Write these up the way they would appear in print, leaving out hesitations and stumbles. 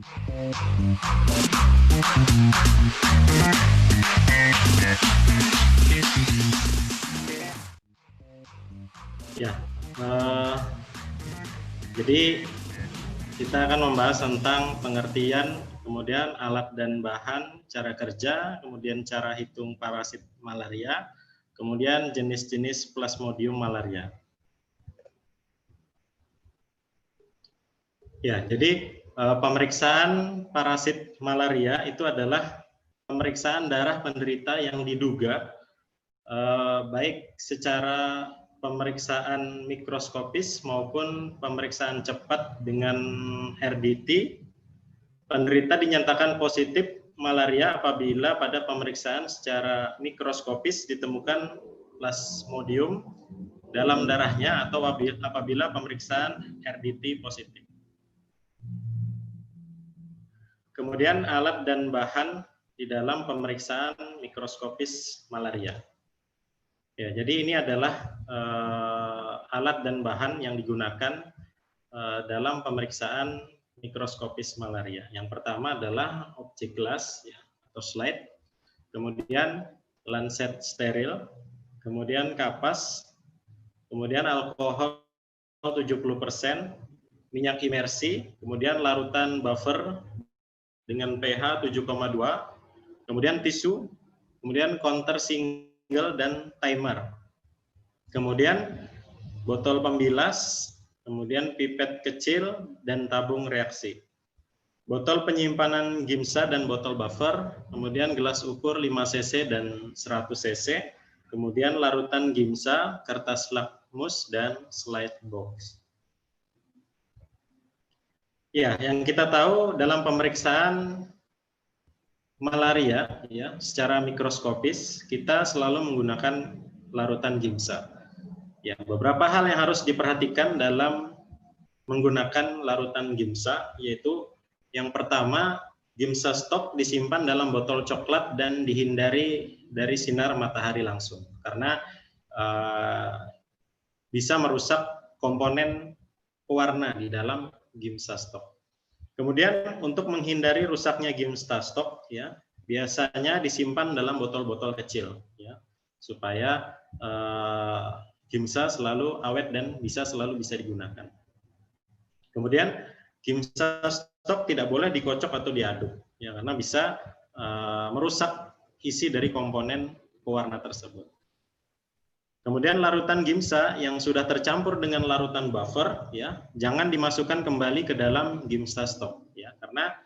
Ya, jadi kita akan membahas tentang pengertian, kemudian alat dan bahan, cara kerja, kemudian cara hitung parasit malaria, kemudian jenis-jenis Plasmodium malaria. Ya, jadi pemeriksaan parasit malaria itu adalah pemeriksaan darah penderita yang diduga baik secara pemeriksaan mikroskopis maupun pemeriksaan cepat dengan RDT, penderita dinyatakan positif malaria apabila pada pemeriksaan secara mikroskopis ditemukan Plasmodium dalam darahnya atau apabila pemeriksaan RDT positif. Kemudian alat dan bahan di dalam pemeriksaan mikroskopis malaria. Ya, jadi ini adalah alat dan bahan yang digunakan dalam pemeriksaan mikroskopis malaria. Yang pertama adalah objek gelas ya, atau slide, kemudian lancet steril, kemudian kapas, kemudian alkohol 70%, minyak imersi, kemudian larutan buffer dengan pH 7,2, kemudian tisu, kemudian counter single dan timer. Kemudian botol pembilas, kemudian pipet kecil dan tabung reaksi. Botol penyimpanan gimsa dan botol buffer, kemudian gelas ukur 5 cc dan 100 cc, kemudian larutan gimsa, kertas lakmus dan slide box. Ya, yang kita tahu dalam pemeriksaan malaria ya secara mikroskopis kita selalu menggunakan larutan gimsa. Ya, beberapa hal yang harus diperhatikan dalam menggunakan larutan gimsa yaitu yang pertama, gimsa stok disimpan dalam botol coklat dan dihindari dari sinar matahari langsung karena bisa merusak komponen pewarna di dalam gimsa stok. Kemudian untuk menghindari rusaknya gimsa stok ya, biasanya disimpan dalam botol-botol kecil ya, supaya gimsa selalu awet dan selalu bisa digunakan. Kemudian gimsa stok tidak boleh dikocok atau diaduk ya, karena bisa merusak isi dari komponen pewarna tersebut. Kemudian larutan gimsa yang sudah tercampur dengan larutan buffer ya, jangan dimasukkan kembali ke dalam gimsa stok ya, karena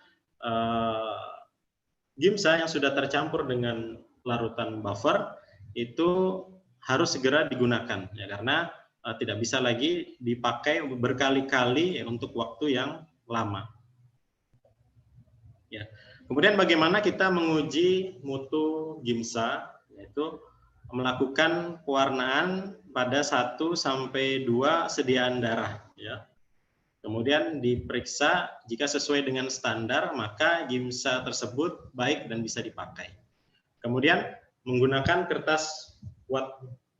gimsa yang sudah tercampur dengan larutan buffer itu harus segera digunakan ya, karena tidak bisa lagi dipakai berkali-kali ya, untuk waktu yang lama. Ya. Kemudian bagaimana kita menguji mutu gimsa, yaitu melakukan pewarnaan pada 1 sampai 2 sediaan darah ya. Kemudian diperiksa jika sesuai dengan standar maka gimsa tersebut baik dan bisa dipakai. Kemudian menggunakan kertas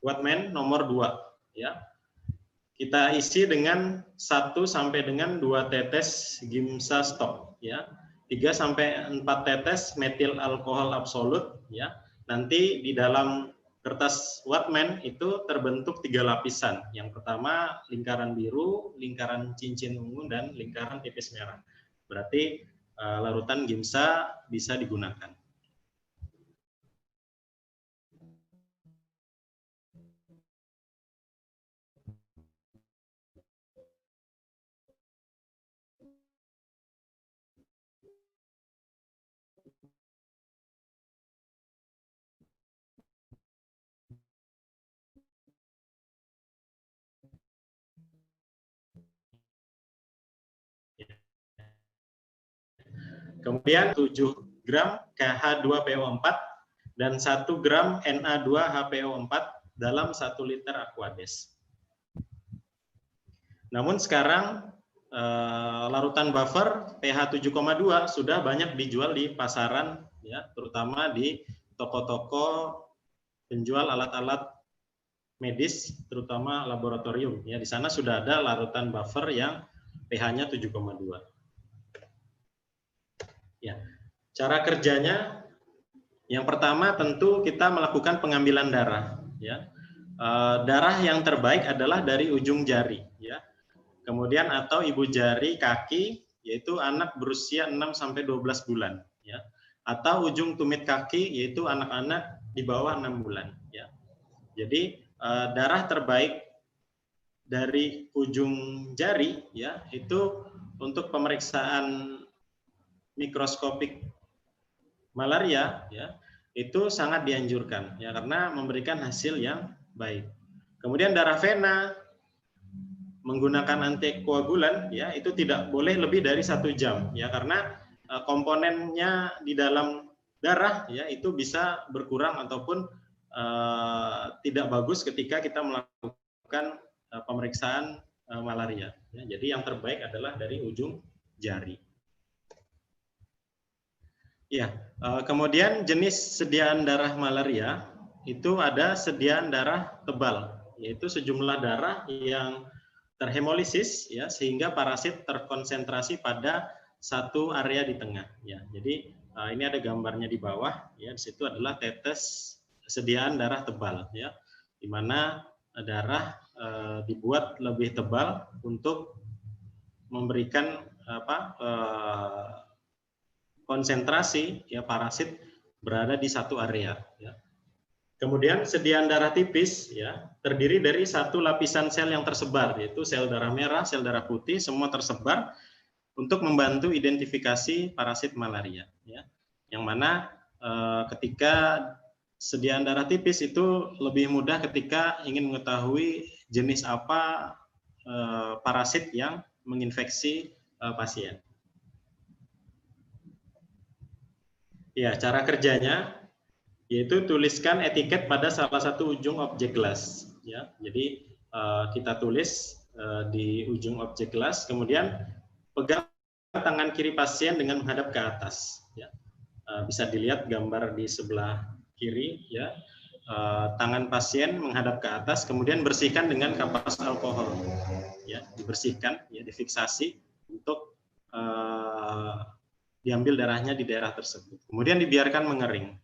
Whatman nomor 2 ya. Kita isi dengan 1 sampai dengan 2 tetes gimsa stok ya. 3 sampai 4 tetes metil alkohol absolut ya. Nanti di dalam kertas Whatman itu terbentuk 3 lapisan. Yang pertama lingkaran biru, lingkaran cincin ungu, dan lingkaran tipis merah. Berarti larutan gimsa bisa digunakan. Kemudian 7 gram KH2PO4 dan 1 gram Na2HPO4 dalam 1 liter Aquades. Namun sekarang larutan buffer pH 7,2 sudah banyak dijual di pasaran ya, terutama di toko-toko penjual alat-alat medis terutama laboratorium ya. Di sana sudah ada larutan buffer yang pH-nya 7,2. Ya, cara kerjanya yang pertama tentu kita melakukan pengambilan darah. Ya, darah yang terbaik adalah dari ujung jari. Ya, kemudian atau ibu jari kaki, yaitu anak berusia 6 sampai 12 bulan. Ya, atau ujung tumit kaki, yaitu anak-anak di bawah 6 bulan. Ya, jadi darah terbaik dari ujung jari, ya, itu untuk pemeriksaan mikroskopik malaria, ya, itu sangat dianjurkan, ya, karena memberikan hasil yang baik. Kemudian darah vena menggunakan antikoagulan, ya, itu tidak boleh lebih dari 1 jam, ya, karena komponennya di dalam darah, ya, itu bisa berkurang ataupun tidak bagus ketika kita melakukan pemeriksaan malaria. Ya, jadi yang terbaik adalah dari ujung jari. Ya, kemudian jenis sediaan darah malaria itu ada sediaan darah tebal, yaitu sejumlah darah yang terhemolisis, ya, sehingga parasit terkonsentrasi pada satu area di tengah. Ya, jadi ini ada gambarnya di bawah. Ya, di situ adalah tetes sediaan darah tebal, ya, di mana darah dibuat lebih tebal untuk memberikan konsentrasi, ya, parasit berada di satu area, ya. Kemudian sediaan darah tipis, ya, terdiri dari satu lapisan sel yang tersebar, yaitu sel darah merah, sel darah putih, semua tersebar untuk membantu identifikasi parasit malaria, ya. Yang mana ketika sediaan darah tipis itu lebih mudah ketika ingin mengetahui jenis apa parasit yang menginfeksi pasien. Ya, cara kerjanya yaitu tuliskan etiket pada salah satu ujung objek gelas. Ya, jadi kita tulis di ujung objek gelas, kemudian pegang tangan kiri pasien dengan menghadap ke atas. Ya, bisa dilihat gambar di sebelah kiri. Ya, tangan pasien menghadap ke atas, kemudian bersihkan dengan kapas alkohol. Ya, dibersihkan, ya, difiksasi untuk diambil darahnya di daerah tersebut. Kemudian dibiarkan mengering.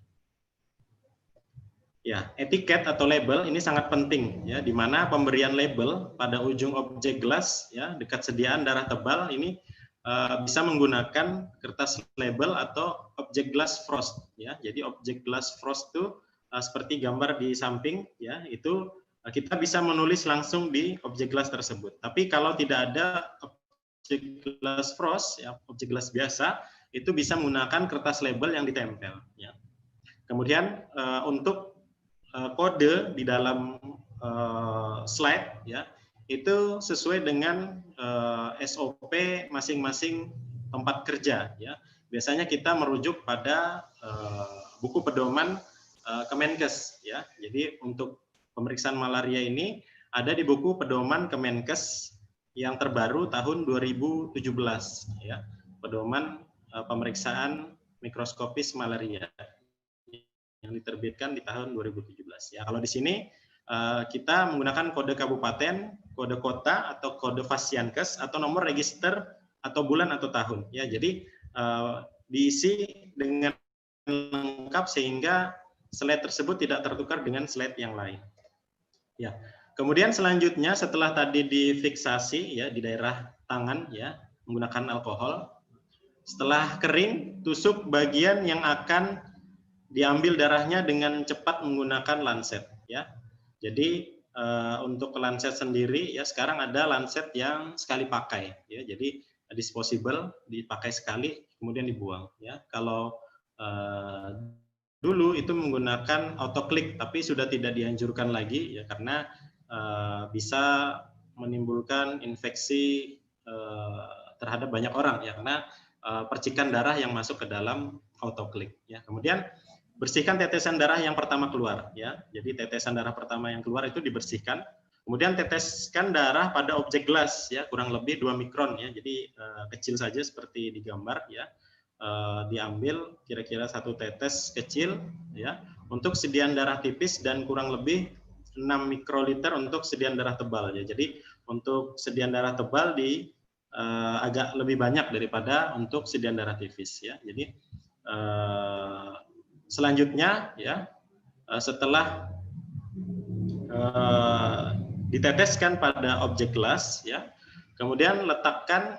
Ya, etiket atau label ini sangat penting, ya, di mana pemberian label pada ujung objek gelas, ya, dekat sediaan darah tebal ini bisa menggunakan kertas label atau objek glass frost, ya. Jadi objek glass frost itu seperti gambar di samping, ya, itu kita bisa menulis langsung di objek gelas tersebut. Tapi kalau tidak ada objek glass frost, ya, objek gelas biasa, itu bisa menggunakan kertas label yang ditempel, ya. Kemudian untuk kode di dalam slide, ya, itu sesuai dengan SOP masing-masing tempat kerja, ya. Biasanya kita merujuk pada buku pedoman Kemenkes, ya. Jadi untuk pemeriksaan malaria ini ada di buku pedoman Kemenkes yang terbaru tahun 2017, ya. Pedoman pemeriksaan mikroskopis malaria yang diterbitkan di tahun 2017. Ya, kalau di sini kita menggunakan kode kabupaten, kode kota, atau kode Fasiankes, atau nomor register, atau bulan atau tahun. Ya, jadi diisi dengan lengkap sehingga slide tersebut tidak tertukar dengan slide yang lain. Ya, kemudian selanjutnya setelah tadi difiksasi, ya, di daerah tangan, ya, menggunakan alkohol. Setelah kering, tusuk bagian yang akan diambil darahnya dengan cepat menggunakan lancet, ya. Jadi untuk lancet sendiri, ya, sekarang ada lancet yang sekali pakai, ya. Jadi disposable, dipakai sekali kemudian dibuang, ya. Kalau dulu itu menggunakan autoklik, tapi sudah tidak dianjurkan lagi, ya, karena bisa menimbulkan infeksi terhadap banyak orang, ya, karena percikan darah yang masuk ke dalam autoklik, ya. Kemudian bersihkan tetesan darah yang pertama keluar, ya. Jadi tetesan darah pertama yang keluar itu dibersihkan. Kemudian teteskan darah pada objek gelas, ya, kurang lebih 2 mikron, ya. Jadi kecil saja seperti di gambar, ya. Diambil kira-kira 1 tetes kecil, ya, untuk sediaan darah tipis dan kurang lebih 6 mikroliter untuk sediaan darah tebal, ya. Jadi untuk sediaan darah tebal agak lebih banyak daripada untuk sediaan darah tipis ya. Jadi selanjutnya ya setelah diteteskan pada objek gelas ya, kemudian letakkan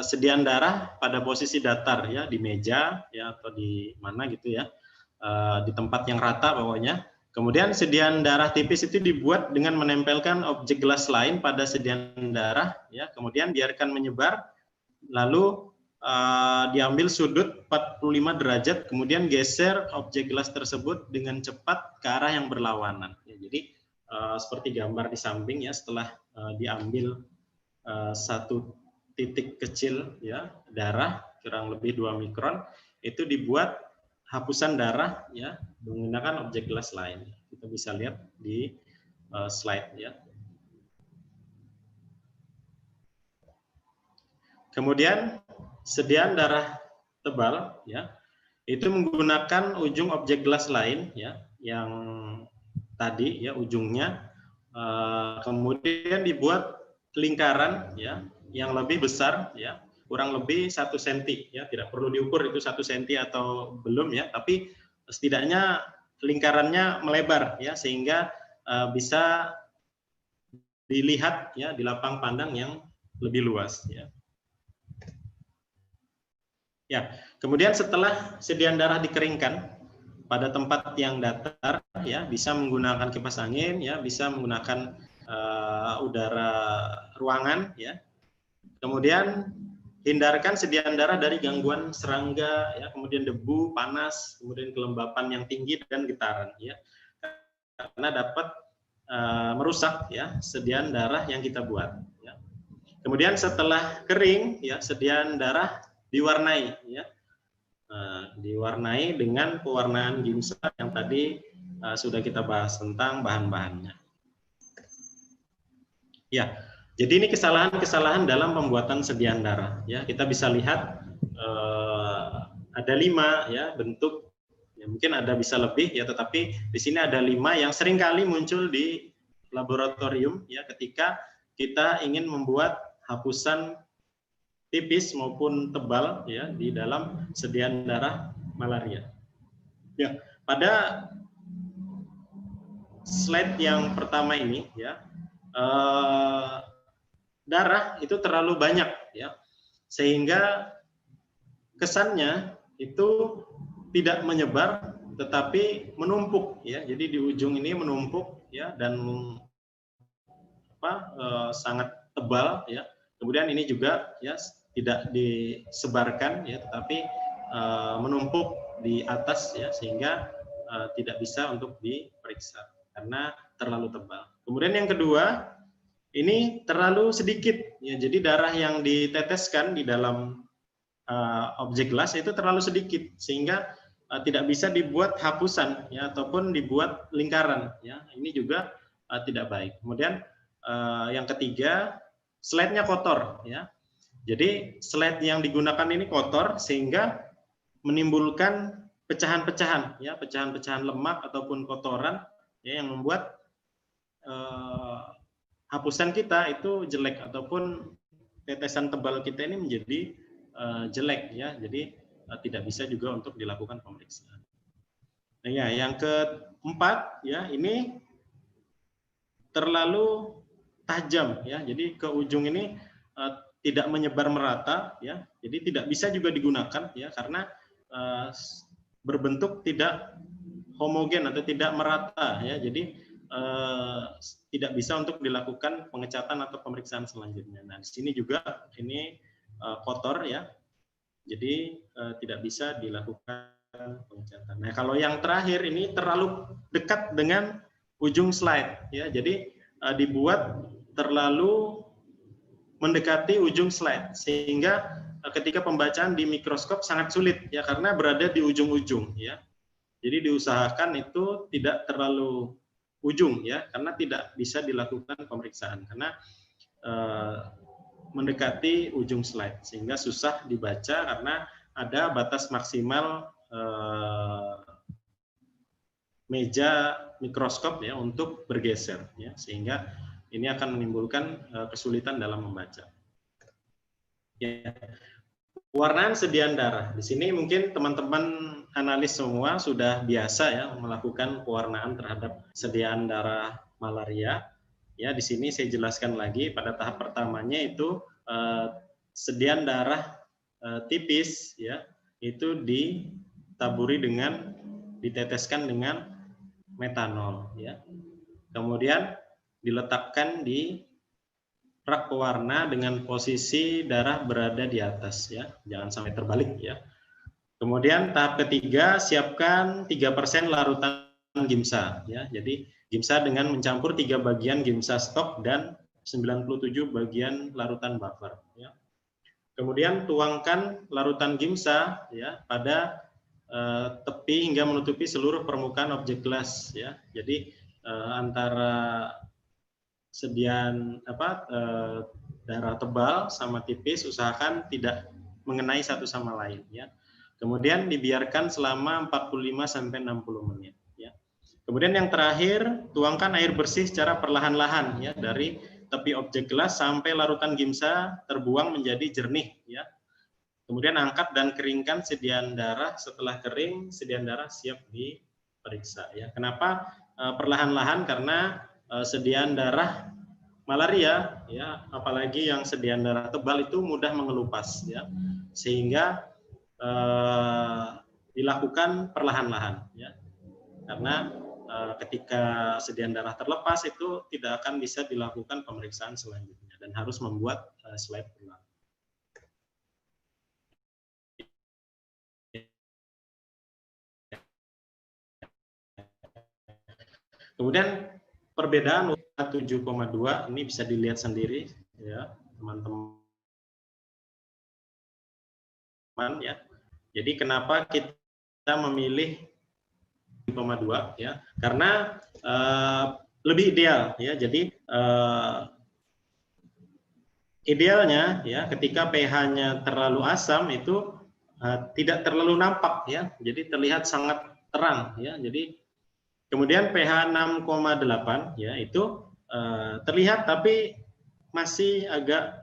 sediaan darah pada posisi datar ya, di meja ya atau di mana gitu ya, di tempat yang rata pokoknya. Kemudian sediaan darah tipis itu dibuat dengan menempelkan objek gelas lain pada sediaan darah ya, kemudian biarkan menyebar, lalu diambil sudut 45 derajat, kemudian geser objek gelas tersebut dengan cepat ke arah yang berlawanan ya. Jadi seperti gambar di samping ya, setelah diambil satu titik kecil ya darah kurang lebih 2 mikron, itu dibuat hapusan darah ya menggunakan objek gelas lain. Kita bisa lihat di slide ya. Kemudian sediaan darah tebal ya, itu menggunakan ujung objek gelas lain ya yang tadi ya ujungnya, kemudian dibuat lingkaran ya yang lebih besar ya, kurang lebih 1 cm ya, tidak perlu diukur itu 1 cm atau belum ya, tapi setidaknya lingkarannya melebar ya, sehingga bisa dilihat ya di lapang pandang yang lebih luas ya. Ya, kemudian setelah sediaan darah dikeringkan pada tempat yang datar ya, bisa menggunakan kipas angin ya, bisa menggunakan udara ruangan ya. Kemudian hindarkan sediaan darah dari gangguan serangga ya, kemudian debu, panas, kemudian kelembapan yang tinggi dan getaran ya. Karena dapat merusak ya sediaan darah yang kita buat ya. Kemudian setelah kering ya, sediaan darah diwarnai ya. Diwarnai dengan pewarnaan gimsa yang tadi sudah kita bahas tentang bahan-bahannya. Ya, jadi ini kesalahan-kesalahan dalam pembuatan sediaan darah. Ya, kita bisa lihat ada 5 ya bentuk. Ya, mungkin ada bisa lebih ya, tetapi di sini ada 5 yang seringkali muncul di laboratorium ya ketika kita ingin membuat hapusan tipis maupun tebal ya di dalam sediaan darah malaria. Ya, pada slide yang pertama ini ya, darah itu terlalu banyak ya, sehingga kesannya itu tidak menyebar tetapi menumpuk ya. Jadi di ujung ini menumpuk ya, dan sangat tebal ya. Kemudian ini juga ya tidak disebarkan ya, tetapi menumpuk di atas ya, sehingga tidak bisa untuk diperiksa karena terlalu tebal. Kemudian yang kedua, ini terlalu sedikit ya, jadi darah yang diteteskan di dalam objek gelas itu terlalu sedikit sehingga tidak bisa dibuat hapusan ya, ataupun dibuat lingkaran ya. Ini juga tidak baik. Kemudian yang ketiga, slide-nya kotor ya. Jadi slide yang digunakan ini kotor sehingga menimbulkan pecahan-pecahan ya, pecahan-pecahan lemak ataupun kotoran ya, yang membuat hapusan kita itu jelek ataupun tetesan tebal kita ini menjadi jelek ya. Jadi tidak bisa juga untuk dilakukan pemeriksaan. Nah ya, yang keempat ya, ini terlalu tajam ya. Jadi ke ujung ini tidak menyebar merata ya, jadi tidak bisa juga digunakan ya, karena berbentuk tidak homogen atau tidak merata ya, jadi tidak bisa untuk dilakukan pengecatan atau pemeriksaan selanjutnya. Nah, di sini juga ini kotor ya, jadi tidak bisa dilakukan pengecatan. Nah, kalau yang terakhir ini terlalu dekat dengan ujung slide ya, jadi dibuat terlalu mendekati ujung slide sehingga ketika pembacaan di mikroskop sangat sulit ya, karena berada di ujung-ujung ya. Jadi diusahakan itu tidak terlalu ujung ya, karena tidak bisa dilakukan pemeriksaan karena mendekati ujung slide sehingga susah dibaca karena ada batas maksimal meja mikroskop ya untuk bergeser ya, sehingga ini akan menimbulkan kesulitan dalam membaca. Ya. Pewarnaan sediaan darah. Di sini mungkin teman-teman analis semua sudah biasa ya melakukan pewarnaan terhadap sediaan darah malaria. Ya, di sini saya jelaskan lagi pada tahap pertamanya itu sediaan darah tipis ya, itu diteteskan dengan metanol ya. Kemudian diletakkan di rak pewarna dengan posisi darah berada di atas ya, jangan sampai terbalik ya. Kemudian tahap ketiga, siapkan 3% larutan gimsa ya. Jadi gimsa dengan mencampur 3 bagian gimsa stok dan 97 bagian larutan buffer ya. Kemudian tuangkan larutan gimsa ya pada tepi hingga menutupi seluruh permukaan objek gelas ya. Jadi antara sediaan darah tebal sama tipis usahakan tidak mengenai satu sama lain ya. Kemudian dibiarkan selama 45 sampai 60 menit ya. Kemudian yang terakhir, tuangkan air bersih secara perlahan-lahan ya dari tepi objek gelas sampai larutan gimsa terbuang menjadi jernih ya. Kemudian angkat dan keringkan sediaan darah. Setelah kering, sediaan darah siap diperiksa ya. Kenapa perlahan-lahan? Karena sediaan darah malaria ya, apalagi yang sediaan darah tebal itu mudah mengelupas ya, sehingga dilakukan perlahan-lahan ya, karena ketika sediaan darah terlepas itu tidak akan bisa dilakukan pemeriksaan selanjutnya dan harus membuat slide ulang. Kemudian perbedaan 7,2 ini bisa dilihat sendiri ya teman-teman ya. Jadi kenapa kita memilih 7,2 ya? Karena lebih ideal ya. Jadi idealnya ya ketika pH-nya terlalu asam itu tidak terlalu nampak ya. Jadi terlihat sangat terang ya. Jadi kemudian pH 6,8 ya itu terlihat tapi masih agak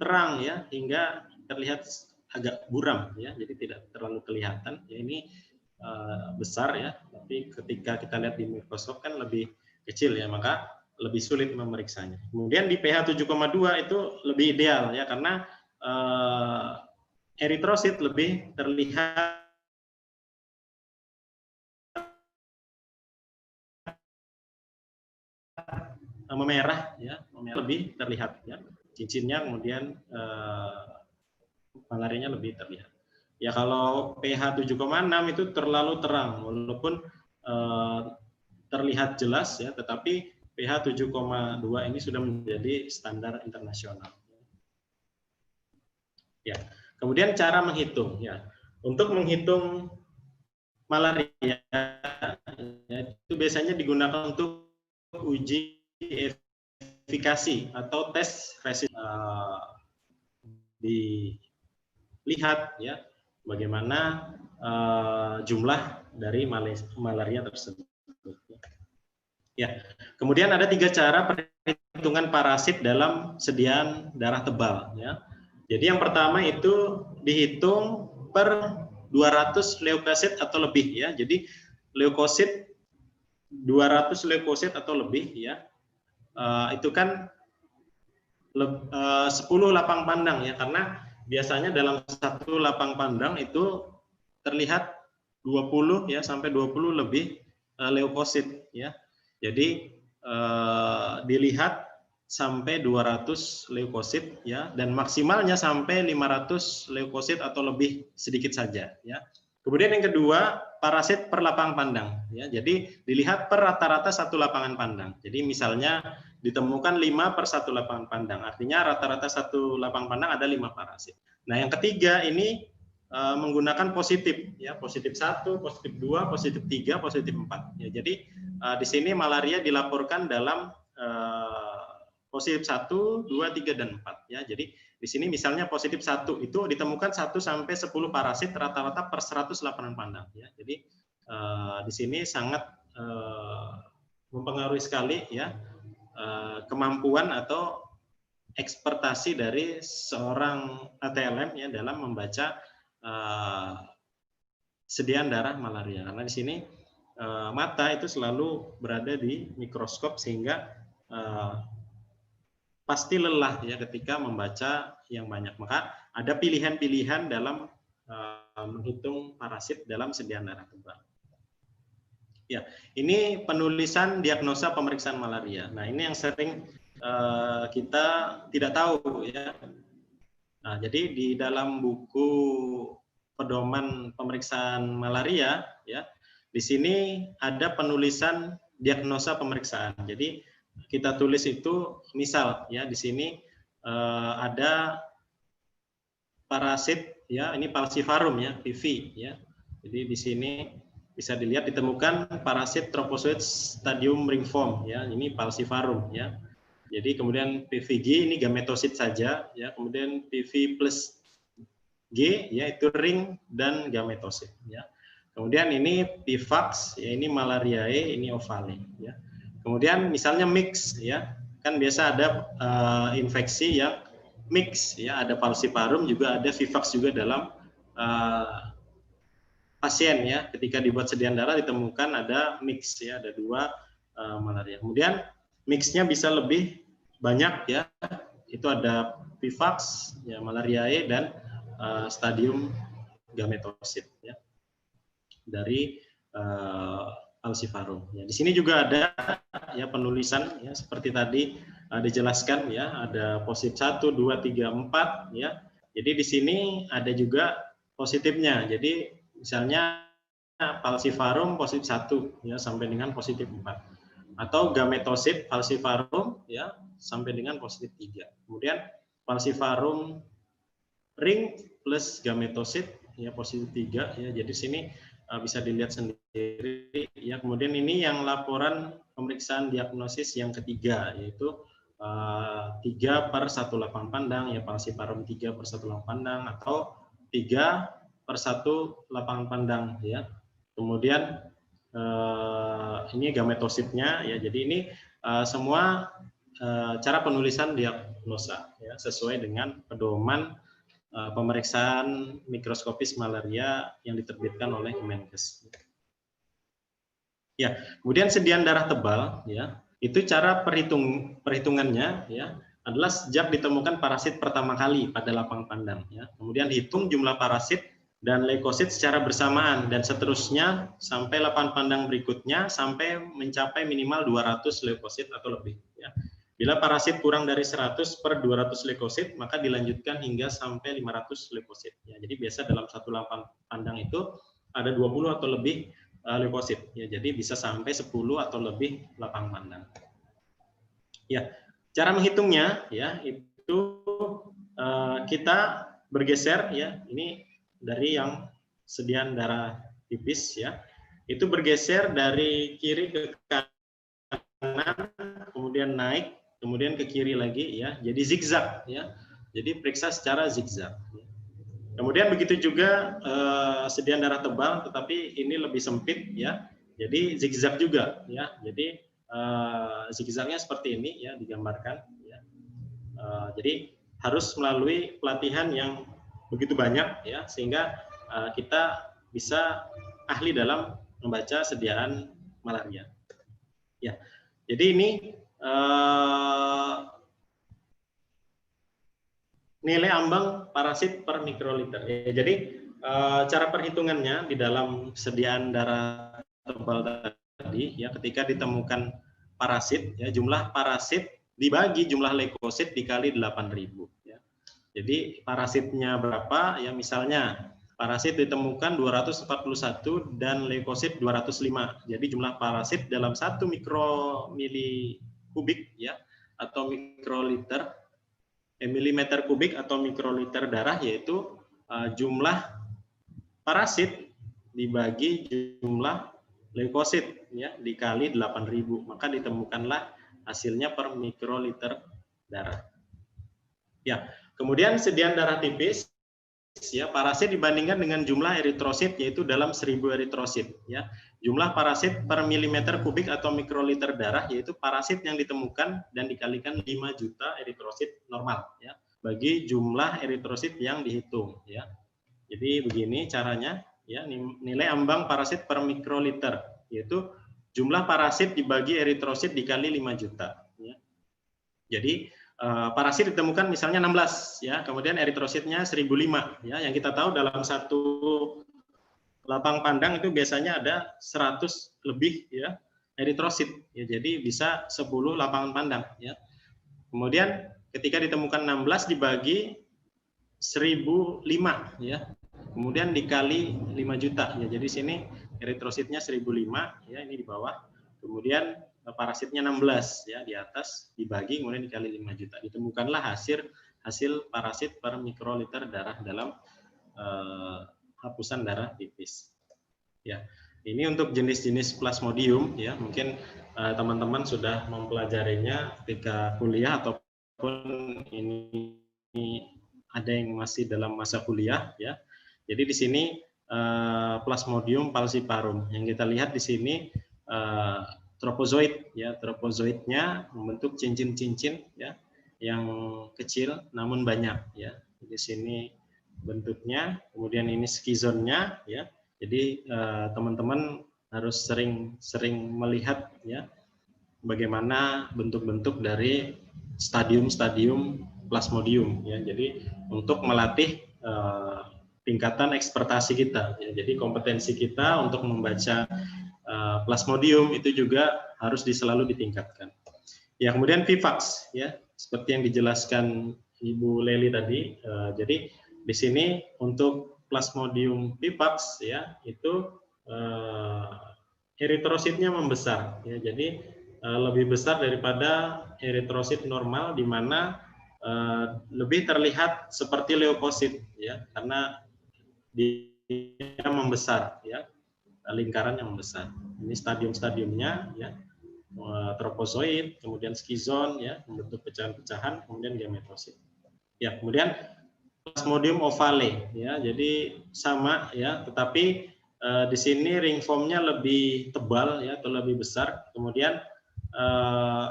terang ya, hingga terlihat agak buram ya, jadi tidak terlalu kelihatan ya. Ini besar ya, tapi ketika kita lihat di mikroskop kan lebih kecil ya, maka lebih sulit memeriksanya. Kemudian di pH 7,2 itu lebih ideal ya, karena eritrosit lebih terlihat memerah ya, lebih terlihat ya, cincinnya, kemudian malarianya lebih terlihat. Ya kalau pH 7,6 itu terlalu terang, walaupun terlihat jelas ya, tetapi pH 7,2 ini sudah menjadi standar internasional. Ya, kemudian cara menghitung ya. Untuk menghitung malaria ya, itu biasanya digunakan untuk uji efikasi atau tes resisten. Dilihat ya bagaimana jumlah dari malaria tersebut. Ya, kemudian ada 3 cara perhitungan parasit dalam sediaan darah tebal ya. Jadi yang pertama itu dihitung per 200 leukosit atau lebih ya. Jadi leukosit 200 leukosit atau lebih ya. Itu kan 10 lapang pandang ya, karena biasanya dalam satu lapang pandang itu terlihat 20 ya sampai 20 lebih leukosit ya. Jadi dilihat sampai 200 leukosit ya, dan maksimalnya sampai 500 leukosit atau lebih sedikit saja ya. Kemudian yang kedua, parasit per lapang pandang ya. Jadi dilihat per rata-rata satu lapangan pandang. Jadi misalnya ditemukan 5 per satu lapangan pandang, artinya rata-rata satu lapang pandang ada 5 parasit. Nah yang ketiga ini menggunakan positif ya, positif 1, positif 2, positif 3, positif 4 ya. Jadi di sini malaria dilaporkan dalam positif 1, 2, 3, dan 4 ya. Jadi di sini misalnya positif 1 itu ditemukan 1 sampai 10 parasit rata-rata per 100 lapangan pandang ya. Jadi di sini sangat mempengaruhi sekali ya kemampuan atau ekspertasi dari seorang ATLM ya dalam membaca sediaan darah malaria. Karena di sini mata itu selalu berada di mikroskop sehingga pasti lelah ya ketika membaca yang banyak. Maka ada pilihan-pilihan dalam menghitung parasit dalam sediaan darah tebal. Ya, ini penulisan diagnosa pemeriksaan malaria. Nah, ini yang sering kita tidak tahu ya. Nah, jadi di dalam buku pedoman pemeriksaan malaria ya, di sini ada penulisan diagnosa pemeriksaan. Jadi kita tulis itu misal ya di sini ada parasit ya, ini falciparum ya, PV ya. Jadi di sini bisa dilihat ditemukan parasit Trophozoite stadium ringworm ya, ini falciparum ya. Jadi kemudian PVG ini gametosit saja ya, kemudian PV plus G ya itu ring dan gametosit ya. Kemudian ini Pivax ya, ini malariae, ini ovale ya. Kemudian misalnya mix ya, kan biasa ada infeksi yang mix ya, ada falciparum juga ada Vivax juga dalam pasien ya, ketika dibuat sediaan darah ditemukan ada mix ya, ada 2 malaria. Kemudian mixnya bisa lebih banyak ya, itu ada Vivax ya, malariae dan stadium gametosit ya dari falciparum. Ya, di sini juga ada ya penulisan ya seperti tadi dijelaskan ya, ada positif 1, 2, 3, 4 ya. Jadi di sini ada juga positifnya. Jadi misalnya falciparum positif 1 ya sampai dengan positif 4. Atau gametosit falciparum ya sampai dengan positif 3. Kemudian falciparum ring plus gametosit ya positif 3 ya. Jadi sini bisa dilihat sendiri ya. Kemudian ini yang laporan pemeriksaan diagnosis yang ketiga, yaitu 3 per 1 lapang pandang ya, falciparum 3 per 1 lapang pandang atau 3 per 1 lapangan pandang ya. Kemudian ini gametositnya ya. Jadi ini semua cara penulisan diagnosa ya, sesuai dengan pedoman pemeriksaan mikroskopis malaria yang diterbitkan oleh Kemenkes. Ya, kemudian sediaan darah tebal ya, itu cara perhitungannya ya adalah sejak ditemukan parasit pertama kali pada lapang pandang ya. Kemudian hitung jumlah parasit dan leukosit secara bersamaan dan seterusnya sampai lapang pandang berikutnya sampai mencapai minimal 200 leukosit atau lebih ya. Bila parasit kurang dari 100 per 200 leukosit, maka dilanjutkan hingga sampai 500 leukosit. Ya, jadi biasa dalam satu lapang pandang itu ada 20 atau lebih leukosit. Ya, jadi bisa sampai 10 atau lebih lapang pandang. Ya, cara menghitungnya ya itu kita bergeser ya. Ini dari yang sediaan darah tipis ya. Itu bergeser dari kiri ke kanan, kemudian naik, kemudian ke kiri lagi ya, jadi zigzag ya, jadi periksa secara zigzag. Kemudian begitu juga sediaan darah tebal, tetapi ini lebih sempit ya, jadi zigzag juga ya, jadi zigzagnya seperti ini ya digambarkan ya. Jadi harus melalui pelatihan yang begitu banyak ya, sehingga kita bisa ahli dalam membaca sediaan malaria ya. Jadi ini nilai ambang parasit per mikroliter. Ya, jadi cara perhitungannya di dalam sediaan darah tebal tadi ya, ketika ditemukan parasit ya, jumlah parasit dibagi jumlah leukosit dikali 8.000 ya. Jadi parasitnya berapa ya, misalnya parasit ditemukan 241 dan leukosit 205. Jadi jumlah parasit dalam 1 mikromili kubik ya atau mikroliter milimeter kubik atau mikroliter darah, yaitu jumlah parasit dibagi jumlah leukosit ya dikali 8.000, maka ditemukanlah hasilnya per mikroliter darah. Ya, kemudian sediaan darah tipis ya, parasit dibandingkan dengan jumlah eritrosit, yaitu dalam 1000 eritrosit ya. jumlah parasit per milimeter kubik atau mikroliter darah, yaitu parasit yang ditemukan dan dikalikan 5 juta eritrosit normal ya, bagi jumlah eritrosit yang dihitung ya. Jadi begini caranya ya, nilai ambang parasit per mikroliter, yaitu jumlah parasit dibagi eritrosit dikali 5 juta ya. Jadi parasit ditemukan misalnya 16 ya, kemudian eritrositnya 1005 ya. Yang kita tahu dalam satu lapang pandang itu biasanya ada 100 lebih ya eritrosit ya. Jadi bisa 10 lapangan pandang ya. Kemudian ketika ditemukan 16 dibagi 1005 ya. Kemudian dikali 5 juta ya. Jadi sini eritrositnya 1005 ya, ini di bawah. Kemudian parasitnya 16 ya, di atas dibagi kemudian dikali 5 juta. Ditemukanlah hasil parasit per mikroliter darah dalam hapusan darah tipis. Ya. Ini untuk jenis-jenis plasmodium ya. Mungkin teman-teman sudah mempelajarinya ketika kuliah ataupun ini ada yang masih dalam masa kuliah ya. Jadi di sini Plasmodium falciparum. Yang kita lihat di sini tropozoid ya, tropozoidnya membentuk cincin-cincin ya yang kecil namun banyak ya. Di sini bentuknya, kemudian ini skizonnya ya. Jadi teman-teman harus sering melihat ya bagaimana bentuk-bentuk dari stadium-stadium plasmodium ya. Jadi untuk melatih tingkatan ekspertasi kita ya. Jadi kompetensi kita untuk membaca plasmodium itu juga harus selalu ditingkatkan. Ya, kemudian vivax ya, seperti yang dijelaskan Ibu Leli tadi. Jadi di sini untuk plasmodium vivax ya itu eritrositnya membesar ya. Jadi lebih besar daripada eritrosit normal, di mana lebih terlihat seperti leukosit ya, karena dia membesar ya, lingkaran yang membesar. Ini stadium-stadiumnya ya, tropozoid, kemudian skizon ya, membentuk pecahan-pecahan, kemudian gametrosit. Ya, kemudian plasmodium ovale ya, jadi sama ya, tetapi di sini ring formnya lebih tebal ya, atau lebih besar, kemudian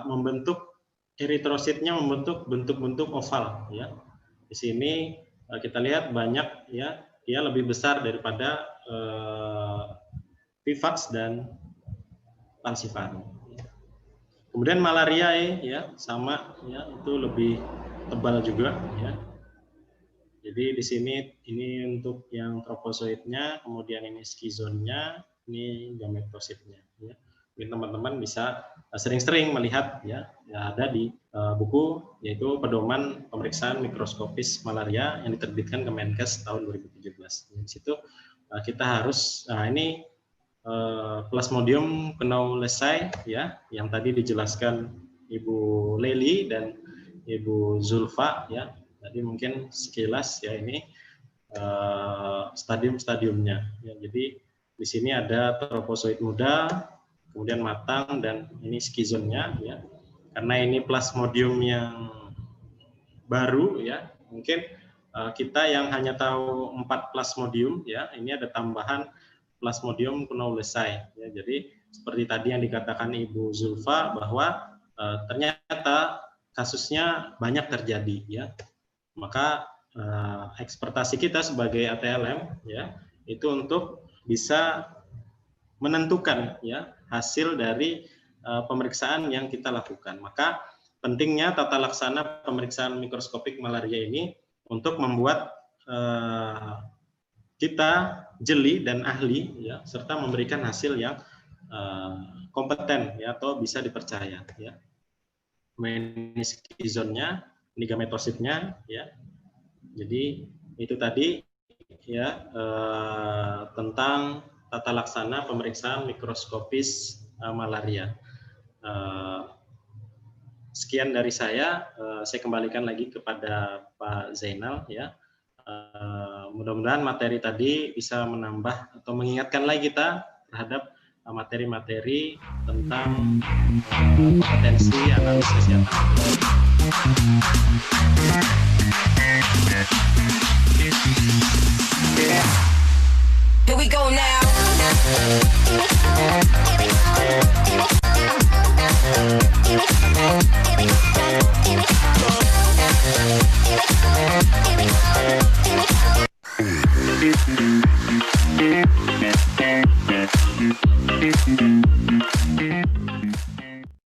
membentuk eritrositnya membentuk bentuk-bentuk oval ya. Di sini kita lihat banyak ya, dia lebih besar daripada vivax dan falciparum. Kemudian malaria ya sama ya, itu lebih tebal juga ya. Jadi di sini ini untuk yang tropozoidnya, kemudian ini skizonnya, ini gametrositnya ya. Mungkin teman-teman bisa sering-sering melihat ya, ada di buku yaitu Pedoman Pemeriksaan Mikroskopis Malaria yang diterbitkan Kemenkes tahun 2017. Di situ kita harus ini Plasmodium knowlesi ya, yang tadi dijelaskan Ibu Leli dan Ibu Zulfa ya. Tadi mungkin sekilas ya, ini stadium-stadiumnya ya. Jadi di sini ada tropozoid muda, kemudian matang, dan ini skizonnya ya. Karena ini plasmodium yang baru ya, mungkin kita yang hanya tahu 4 plasmodium ya, ini ada tambahan Plasmodium knowlesi ya. Jadi seperti tadi yang dikatakan Ibu Zulfa bahwa ternyata kasusnya banyak terjadi ya. Maka ekspertasi kita sebagai ATLM ya itu untuk bisa menentukan ya hasil dari pemeriksaan yang kita lakukan. Maka pentingnya tata laksana pemeriksaan mikroskopik malaria ini untuk membuat kita jeli dan ahli ya, serta memberikan hasil yang kompeten ya, atau bisa dipercaya ya. Ini skizonnya, ini gametositnya ya. Jadi itu tadi ya tentang tata laksana pemeriksaan mikroskopis malaria. Sekian dari saya kembalikan lagi kepada Pak Zainal ya. Mudah-mudahan materi tadi bisa menambah atau mengingatkan lagi kita terhadap materi-materi tentang kompetensi analisis kesehatan. Here we go now.